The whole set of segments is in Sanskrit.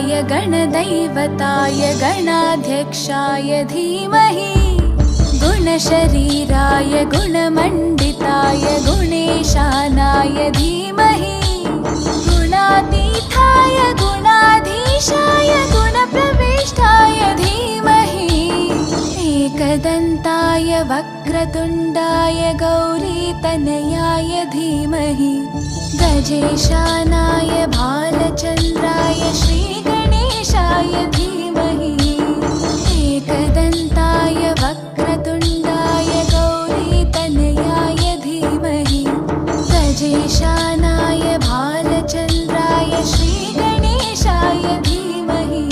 गणाधिपाय गणदैवताय गणाध्यक्षाय धीमहि गुणशरीराय गुणमण्डिताय गुणेशानाय धीमहि गुणातीताय गुणाधीशाय गुणप्रविष्टाय धीमहि एकदन्ताय वक्रतुण्डाय गौरीतनयाय धीमहि गजेशानाय भालचन्द्राय श्रीगणेशाय धीमहि एकदन्ताय वक्रतुण्डाय गौरीतनयाय धीमहि गजेशानाय भालचन्द्राय श्रीगणेशाय धीमहि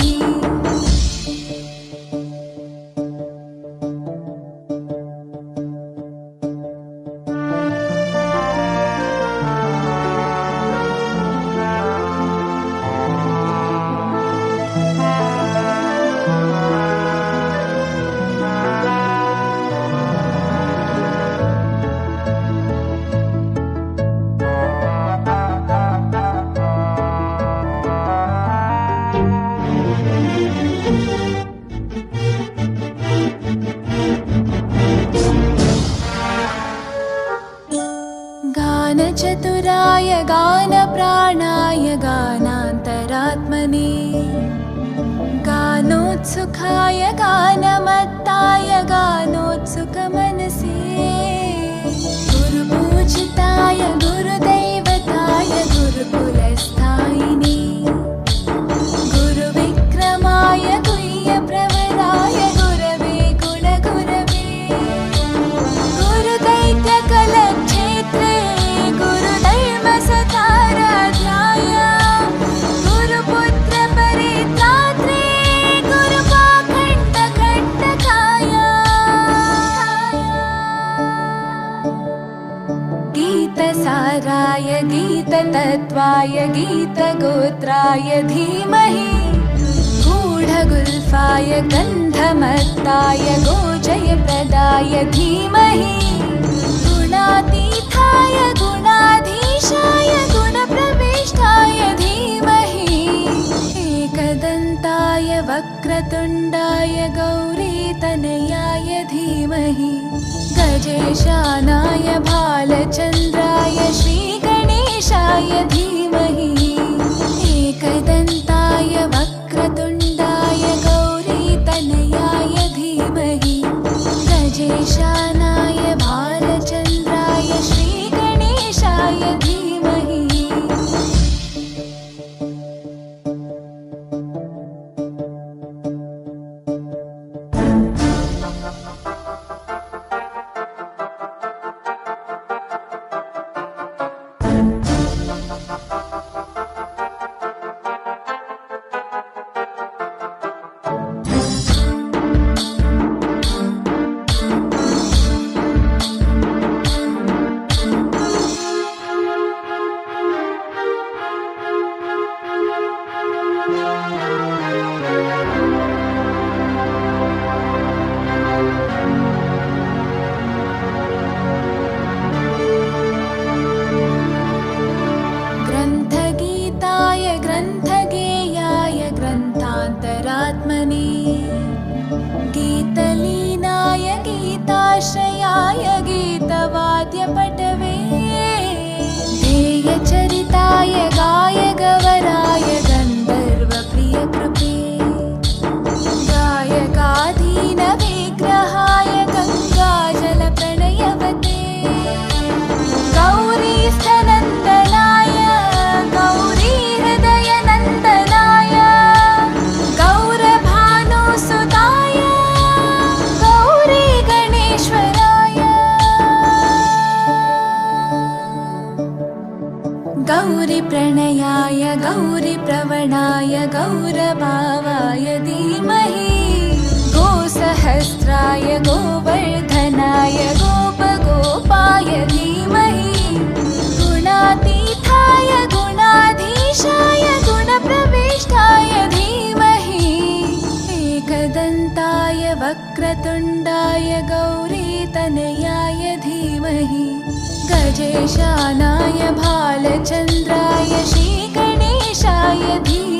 गानचतुराय गानप्राणाय गानान्तरात्मने गानोत्सुकाय गानमत्ताय गानोत्सुकमनसे गुरुपूजिताय गुरुदैवताय गुरुकुलस्थायिने गुरुविक्रमाय गुह्यप्रवराय गुरवे गुणगुरवे गुरुदैत्यकलक्षेत्रे गुरुधर्मसताराध्याय गुरुपुत्रपरित्रात्रे गुरुपाखण्डकण्टकाय गीतसाराय गीततत्त्वाय गीतगोत्राय धीमहि गूढगुल्फाय गन्धमत्ताय गोजयप्रदाय धीमहि गुणातीताय गुणाधीशाय गुणप्रविष्टाय धीमहि एकदन्ताय वक्रतुण्डाय गौरीतनयाय धीमहि गजेशानाय भालचन्द्राय श्रीगणेशाय धीमहि एकदन्ताय वक्रतुण्डाय गौरीतनयाय धीमहि गजेशानाय भालचन्द्राय श्रीगणेशाय धीमहि ग्रन्थगीताय ग्रन्थगेयाय ग्रन्थान्तरात्मने गीतलीनाय गीताश्रयाय गीतवाद्यपटवे ध्येयचरिताय गायगवराय गन्धर्वप्रियकृपे गायकाधीनविग्रहाय गङ्गाजलप्रणयवते गौरीस्थनन्दनाय गौरीहृदयनन्दनाय गौरभानुसुताय गौरीगणेश्वराय गौरीप्रणयाय गौरीप्रवणाय गौरभावाय धीमहि गोसहस्राय गोवर्धनाय गोपगोपाय धीमहि गुणातीताय गुणाधीशाय गुणप्रविष्टाय धीमहि एकदन्ताय वक्रतुण्डाय गौरीतनयाय धीमहि गजेशानाय भालचन्द्राय श्रीगणेशाय धीमहि